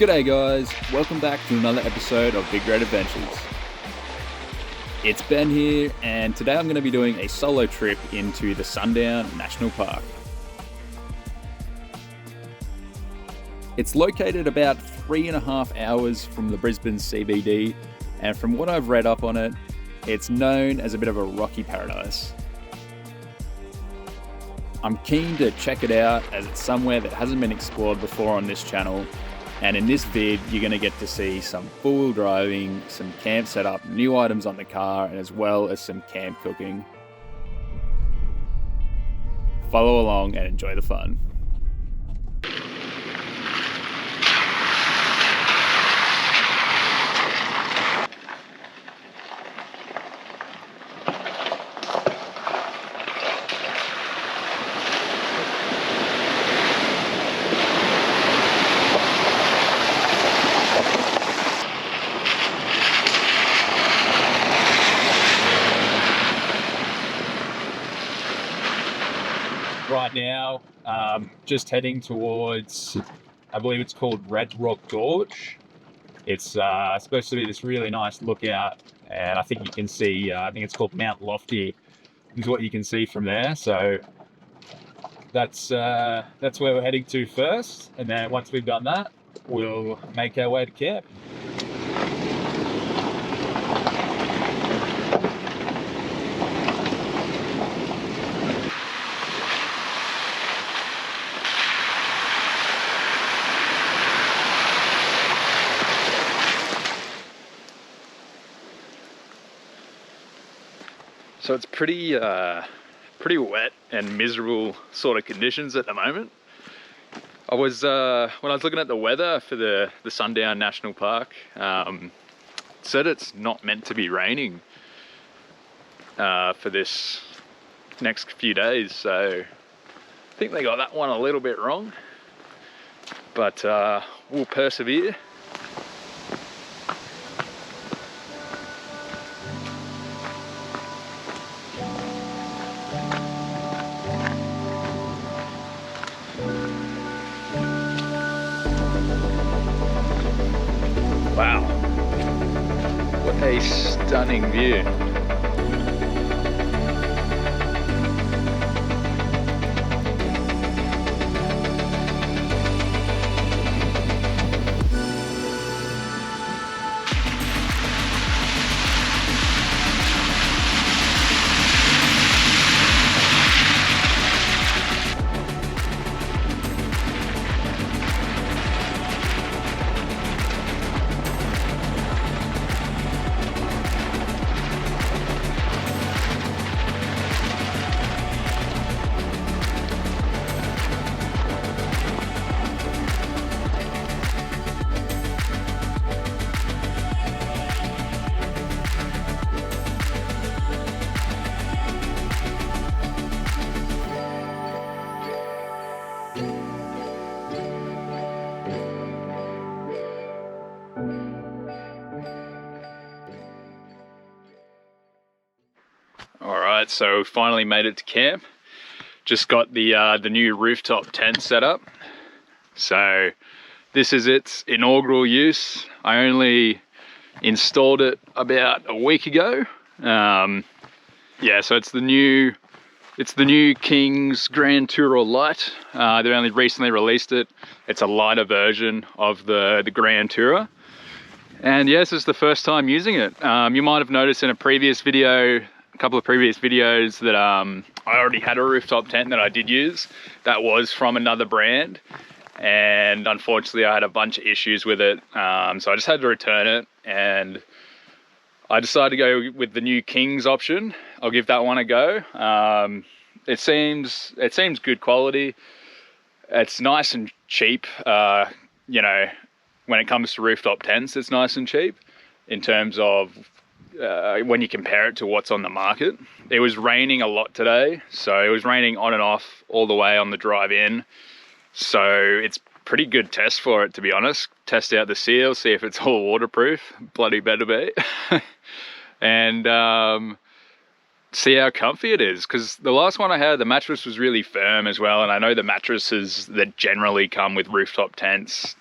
G'day guys, welcome back to another episode of Big Red Adventures. It's Ben here, and today I'm going to be doing a solo trip into the Sundown National Park. It's located about 3.5 hours from the Brisbane CBD, and from what I've read up on it, it's known as a bit of a rocky paradise. I'm keen to check it out as it's somewhere that hasn't been explored before on this channel. And in this vid, you're going to get to see some four-wheel driving, some camp setup, new items on the car, and as well as some camp cooking. Follow along and enjoy the fun. Right now, just heading towards, I believe it's called Rock Gorge. It's supposed to be this really nice lookout, and I think you can see, I think it's called Mount Lofty, is what you can see from there. So that's where we're heading to first, and then once we've done that, we'll make our way to camp. So it's pretty wet and miserable sort of conditions at the moment. I was when I was looking at the weather for the Sundown National Park, it said it's not meant to be raining for this next few days. So I think they got that one a little bit wrong, but we'll persevere. Wow, what a stunning view. Alright, so we finally made it to camp. Just got the new rooftop tent set up. So this is its inaugural use. I only installed it about a week ago. Yeah, so it's the new King's Grand Tourer Lite. They only recently released it. It's a lighter version of the Grand Tourer. And yes, this is the first time using it. You might have noticed in a couple of previous videos that I already had a rooftop tent that I did use. That was from another brand, and unfortunately I had a bunch of issues with it, so I just had to return it, and I decided to go with the new King's option. I'll give that one a go. It seems good quality. It's nice and cheap. You know, when it comes to rooftop tents, it's nice and cheap in terms of when you compare it to what's on the market. It was raining a lot today, so it was raining on and off all the way on the drive in, so it's pretty good test for it, to be honest. Test out the seal, see if it's all waterproof. Bloody better be. And see how comfy it is, because the last one I had, the mattress was really firm as well, and I know the mattresses that generally come with rooftop tents,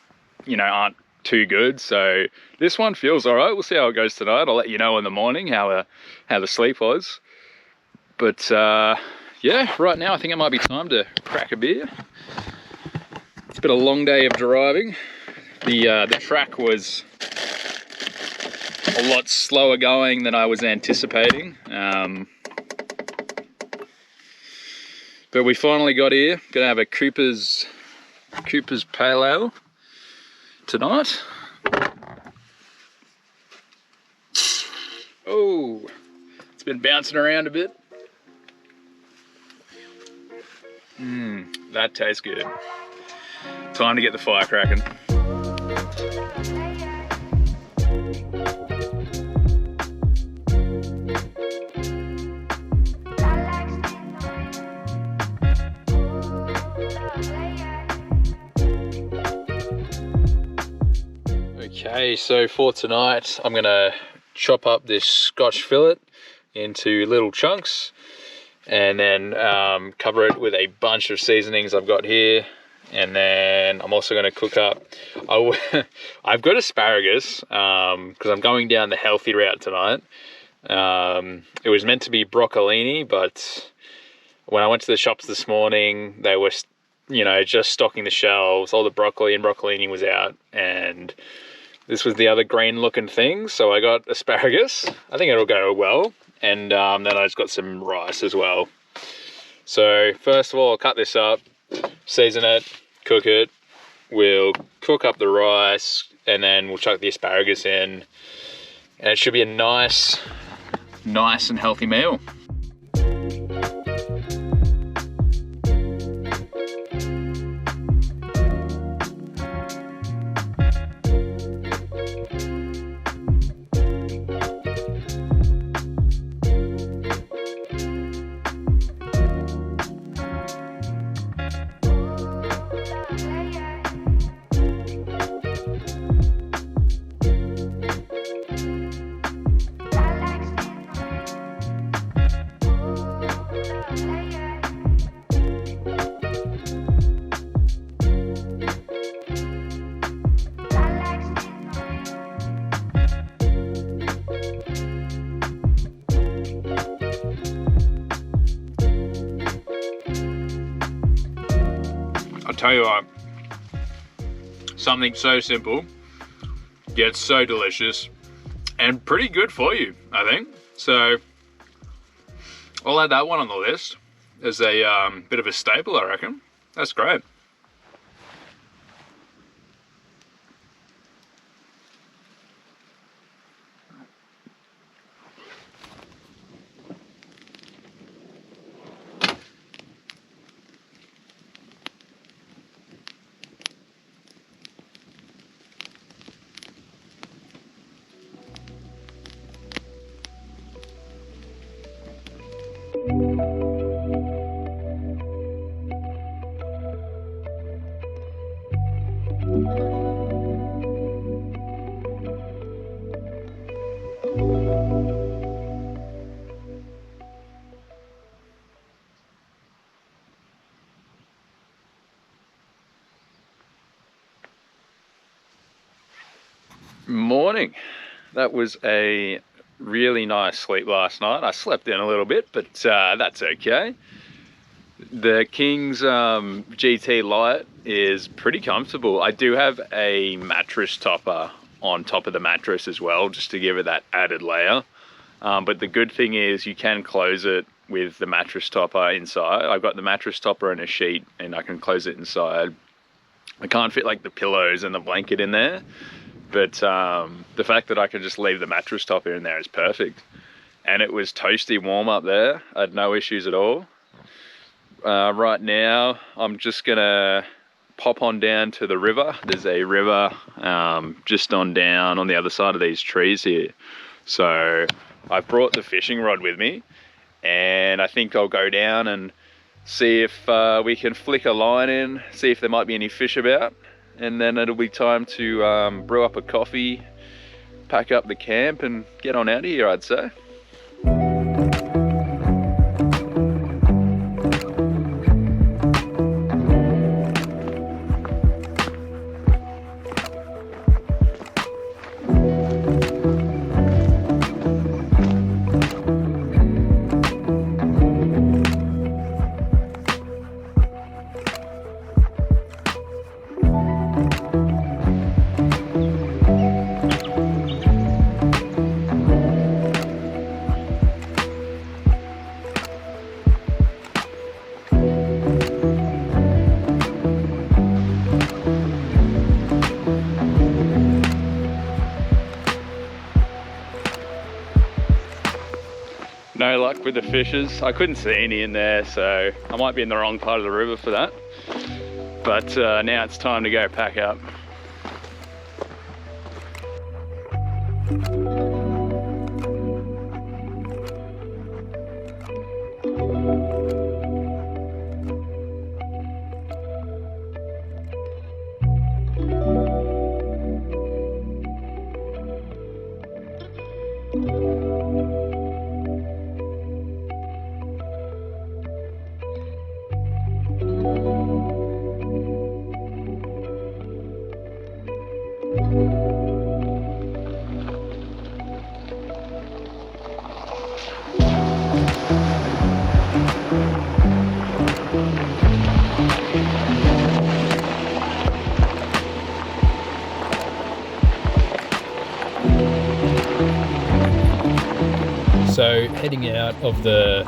you know, too good. So this one feels all right. We'll see how it goes tonight. I'll let you know in the morning how the sleep was. But yeah, right now I think it might be time to crack a beer. It's been a long day of driving. The track was a lot slower going than I was anticipating. But we finally got here. Gonna have a Cooper's Pale Ale tonight. Oh, it's been bouncing around a bit. That tastes good. Time to get the fire cracking. Okay, so for tonight, I'm gonna chop up this Scotch fillet into little chunks and then cover it with a bunch of seasonings I've got here. And then I'm also gonna cook up, I've got asparagus because I'm going down the healthy route tonight. It was meant to be broccolini, but when I went to the shops this morning, they were, you know, just stocking the shelves. All the broccoli and broccolini was out, and this was the other green looking thing, so I got asparagus. I think it'll go well. And then I just got some rice as well. So first of all, I'll cut this up, season it, cook it. We'll cook up the rice, and then we'll chuck the asparagus in. And it should be a nice and healthy meal. I'll tell you what, something so simple gets so delicious and pretty good for you, I think. So I'll add that one on the list as a bit of a staple, I reckon. That's great. Morning. That was a really nice sleep last night. I slept in a little bit, but that's okay. The King's GT Lite is pretty comfortable. I do have a mattress topper on top of the mattress as well, just to give it that added layer. But the good thing is you can close it with the mattress topper inside. I've got the mattress topper and a sheet, and I can close it inside. I can't fit like the pillows and the blanket in there, but the fact that I can just leave the mattress topper in there is perfect. And it was toasty warm up there. I had no issues at all. Right now, I'm just gonna pop on down to the river. There's a river just on down on the other side of these trees here. So I've brought the fishing rod with me, and I think I'll go down and see if we can flick a line in, see if there might be any fish about. And then it'll be time to brew up a coffee, pack up the camp, and get on out of here, I'd say. No luck with the fishes. I couldn't see any in there, so I might be in the wrong part of the river for that. But now it's time to go pack up. So heading out of the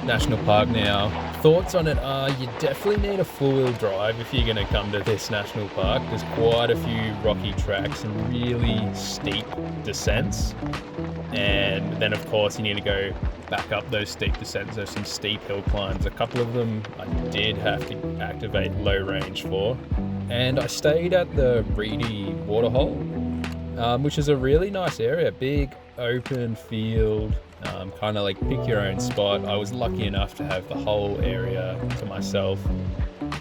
national park now, thoughts on it are you definitely need a four-wheel drive if you're going to come to this national park. There's quite a few rocky tracks and really steep descents, and then of course you need to go back up those steep descents. There's some steep hill climbs. A couple of them I did have to activate low range for, and I stayed at the Reedy Waterhole, which is a really nice area, big open field, kind of like pick your own spot. I was lucky enough to have the whole area to myself.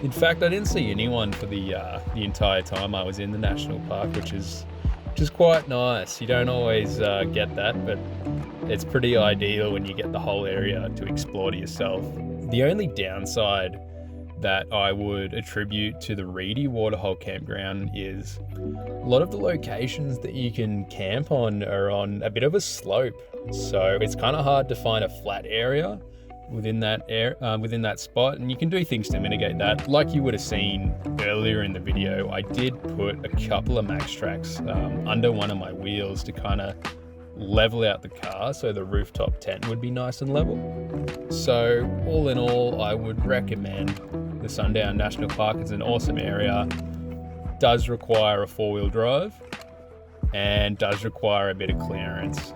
In fact, I didn't see anyone for the entire time I was in the national park, which is quite nice. You don't always get that, but it's pretty ideal when you get the whole area to explore to yourself. The only downside that I would attribute to the Reedy Waterhole campground is a lot of the locations that you can camp on are on a bit of a slope, so it's kind of hard to find a flat area within that spot, and you can do things to mitigate that. Like you would have seen earlier in the video, I did put a couple of max tracks under one of my wheels to kind of level out the car so the rooftop tent would be nice and level. So all in all, I would recommend the Sundown National Park. It's an awesome area, does require a four-wheel drive and does require a bit of clearance.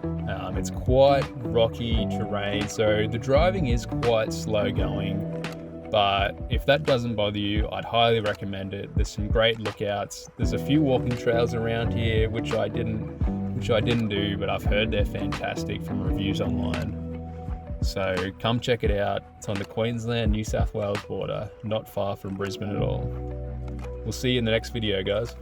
It's quite rocky terrain, so the driving is quite slow going, but if that doesn't bother you, I'd highly recommend it. There's some great lookouts. There's a few walking trails around here which I didn't do, but I've heard they're fantastic from reviews online. So come check it out. It's on the Queensland-New South Wales border, not far from Brisbane at all. We'll see you in the next video, guys.